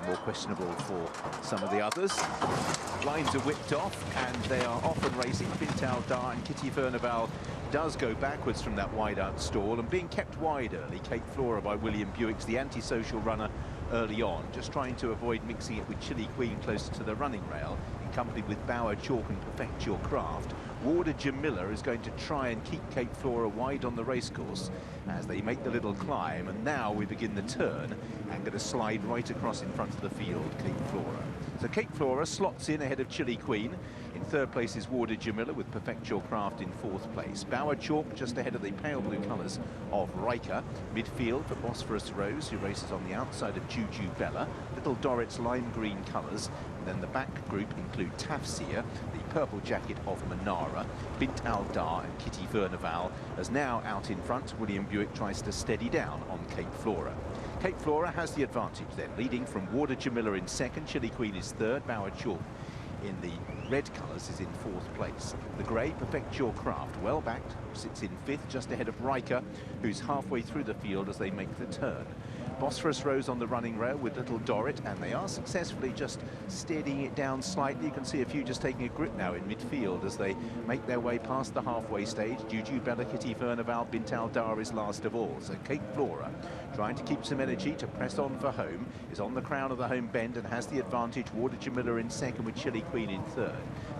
more questionable for some of the others. Lines are whipped off and they are off and racing. Bint Al Dar and Kitty Verneval does go backwards from that wide out stall, and being kept wide early, Cape Flora by William Buick's the antisocial runner early on, just trying to avoid mixing it with Chili Queen closer to the running rail, in company with Bauer, Chalk and Perfect Your Craft. Warder Jamila is going to try and keep Cape Flora wide on the racecourse as they make the little climb, and now we begin the turn and going to slide right across in front of the field, Cape Flora. So Cape Flora slots in ahead of Chili Queen. In third place is Warder Jamila with Perfect Your Craft in fourth place. Bauer Chalk just ahead of the pale blue colours of Riker. Midfield for Bosphorus Rose, who races on the outside of Juju Bella. Little Dorrit's lime green colours. And then the back group include Tafsir, the purple jacket of Manara, Bint Al Dar and Kitty Verneval. As now out in front, William Buick tries to steady down on Cape Flora. Cape Flora has the advantage then, leading from Warder Jamila in second. Chili Queen is third. Bauer Chalk in the red colours is in fourth place. The grey, Perfect Your Craft, well backed, sits in fifth, just ahead of Riker, who's halfway through the field as they make the turn. Bosphorus Rose on the running rail with Little Dorrit, and they are successfully just steadying it down slightly. You can see a few just taking a grip now in midfield as they make their way past the halfway stage. Juju Bella, Kitty Verneval, Bint Al Dar is last of all. So Cape Flora, trying to keep some energy to press on for home, is on the crown of the home bend and has the advantage. Warder Jamila in second with Chili Queen in third.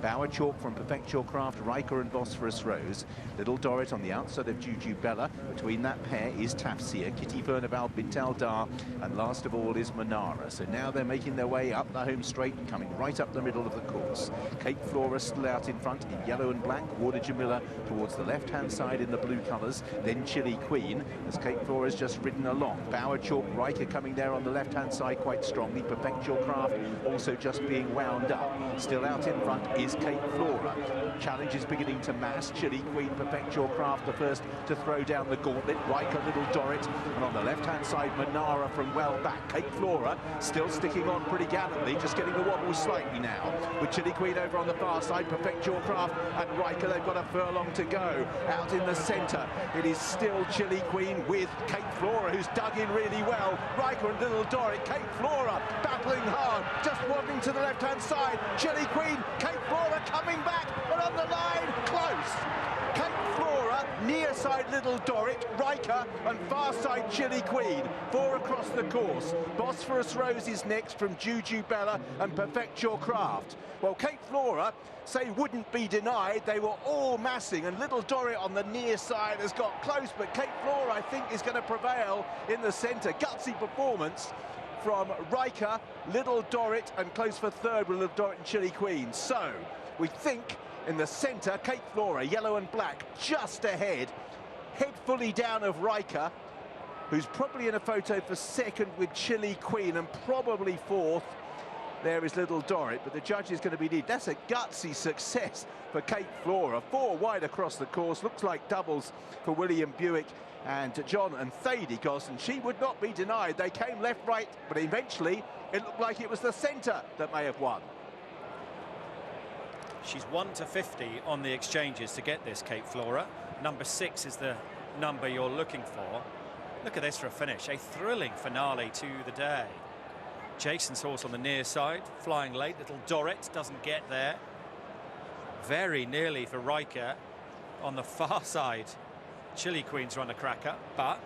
Bauer Chalk from Perfect Your Craft, Riker and Bosphorus Rose. Little Dorrit on the outside of Juju Bella. Between that pair is Tafsir, Kitty Verneval, Bint Al Dar, and last of all is Manara. So now they're making their way up the home straight, coming right up the middle of the course. Cape Flora still out in front in yellow and black. Warder Jamila towards the left-hand side in the blue colours. Then Chili Queen as Cape Flora's just ridden along. Bauer Chalk, Riker coming there on the left-hand side quite strongly. Perfect Your Craft also just being wound up. Still out in front is Cape Flora. Challenge is beginning to mass. Chili Queen, Perfect Your Craft the first to throw down the gauntlet. Riker, Little Dorrit, and on the left-hand side Manara from well back. Cape Flora still sticking on pretty gallantly, just getting the wobble slightly now. With Chili Queen over on the far side, Perfect Your Craft and Riker, they've got a furlong to go. Out in the centre, it is still Chili Queen with Cape Flora, who's dug in really well. Riker and Little Dorrit, Cape Flora battling hard, just wobbling to the left-hand side. Chili Queen, Cape Flora coming back, and on the line, close. Cape Flora, near side Little Dorrit, Riker and far side Chili Queen. Four across the course. Bosphorus Rose is next from Juju Bella and Perfect Your Craft. Well, Cape Flora say wouldn't be denied. They were all massing, and Little Dorrit on the near side has got close, but Cape Flora I think is going to prevail in the centre. Gutsy performance from Riker, Little Dorrit, and close for third with Little Dorrit and Chili Queen. So we think in the centre, Cape Flora, yellow and black, just ahead, head fully down of Riker, who's probably in a photo for second with Chili Queen, and probably fourth. There is Little Dorrit, but the judge is going to be needed. That's a gutsy success for Cape Flora. Four wide across the course, looks like doubles for William Buick and John and Thady Gosden. She would not be denied. They came left, right, but eventually it looked like it was the centre that may have won. She's 1 to 50 on the exchanges to get this, Cape Flora. Number 6 is the number you're looking for. Look at this for a finish. A thrilling finale to the day. Jason's horse on the near side, flying late. Little Dorrit doesn't get there. Very nearly for Riker on the far side. Chili Queen's run a cracker, but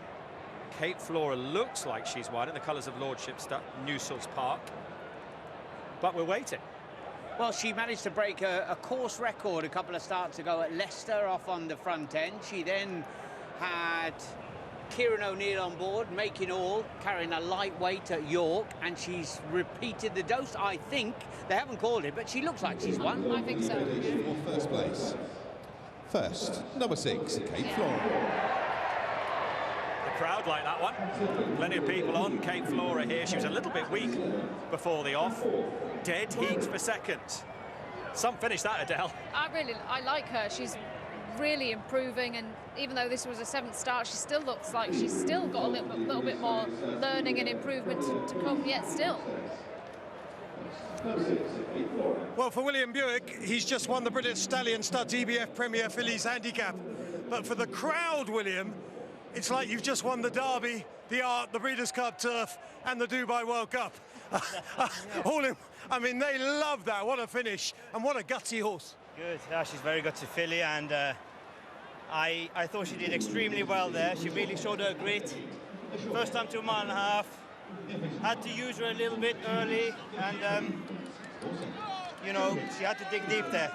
Cape Flora looks like she's wide in the colours of Lordship Stuck, Newsells Park. But we're waiting. Well, she managed to break a course record a couple of starts ago at Leicester off on the front end. She then had Kieran O'Neill on board, making all, carrying a lightweight at York, and she's repeated the dose. I think they haven't called it, but she looks like she's won. I think so. For first place. First, number 6, Cape Flora. The crowd like that one. Plenty of people on Cape Flora here. She was a little bit weak before the off. Dead heat for second. Some finish that, Adele. I like her. She's really improving, and even though this was a 7th start, she still looks like she's still got a little bit more learning and improvement to come yet still. Well, for William Buick, he's just won the British Stallion Studs EBF Premier Fillies Handicap. But for the crowd, William, it's like you've just won the Derby, the Art, the Breeders' Cup Turf and the Dubai World Cup. All in, I mean, they love that. What a finish, and what a gutsy horse. Good. Yeah, she's very good to filly, and I thought she did extremely well there. She really showed her grit. First time to a mile and a half. Had to use her a little bit early, and you know, she had to dig deep there.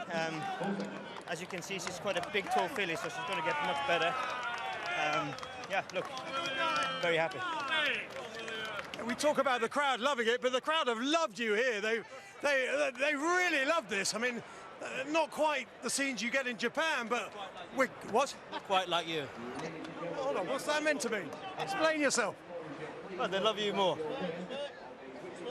As you can see, she's quite a big, tall filly, so she's going to get much better. Yeah, look, very happy. We talk about the crowd loving it, but the crowd have loved you here. They really love this. I mean, not quite the scenes you get in Japan, but what? Quite like you. Hold on, what's that meant to mean? Explain yourself. Well, they love you more.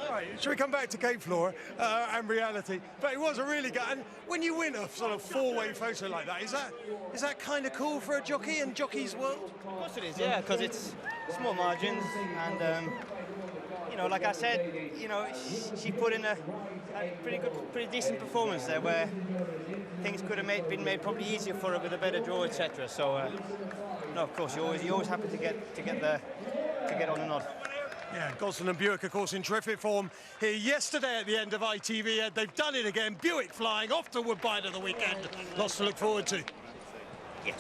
Right, should we come back to Cape Flora and reality? But it was a really good. And when you win a sort of four-way photo like that, is that kind of cool for a jockey in jockey's world? Of course it is, yeah, because it's small margins, and you know, like I said, you know, she put in a pretty decent performance there, where things could have been made probably easier for her with a better draw, etc. So, no, of course, you're always happy to get on the nod. Yeah, Gosden and Buick, of course, in terrific form here yesterday at the end of ITV. They've done it again. Buick flying off to Woodbine at the weekend. Lots to look forward to. Yeah.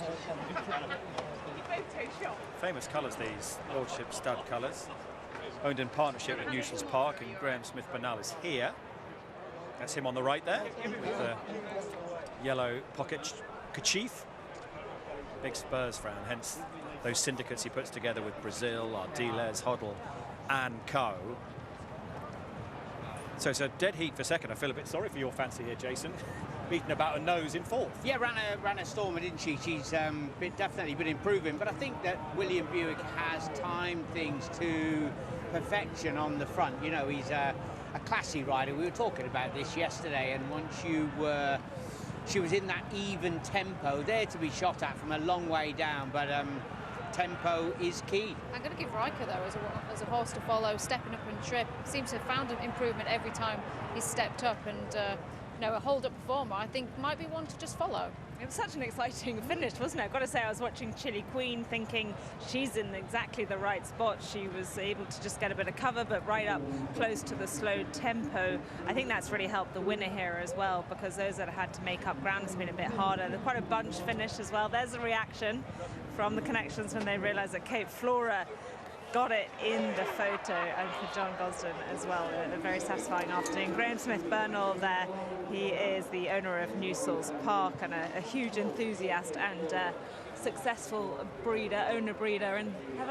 Famous colours, these Lordship stud colours. Owned in partnership with Newshels Park, and Graham Smith Bernal is here. That's him on the right there, with the yellow pocket kerchief. Big Spurs fan, hence those syndicates he puts together with Brazil, Ardiles, Hoddle and Co. So it's a dead heat for second. I feel a bit sorry for your fancy here, Jason. Beaten about a nose in fourth. Yeah, ran a stormer, didn't she? She's definitely been improving, but I think that William Buick has timed things to perfection on the front. You know, he's a classy rider. We were talking about this yesterday, and once she was in that even tempo, there to be shot at from a long way down, but tempo is key. I'm going to give Riker, though, as a horse to follow, stepping up in trip. Seems to have found an improvement every time he's stepped up, and you know, a hold-up performer, I think, might be one to just follow. It was such an exciting finish, wasn't it? I've got to say, I was watching Chili Queen thinking she's in exactly the right spot. She was able to just get a bit of cover, but right up close to the slow tempo. I think that's really helped the winner here as well, because those that had to make up ground has been a bit harder. There's quite a bunch finish as well. There's a reaction from the connections when they realised that Cape Flora got it in the photo, and for John Gosden as well, a very satisfying afternoon. Graham Smith Bernal there, he is the owner of Newshels Park and a huge enthusiast and successful breeder, owner breeder, and have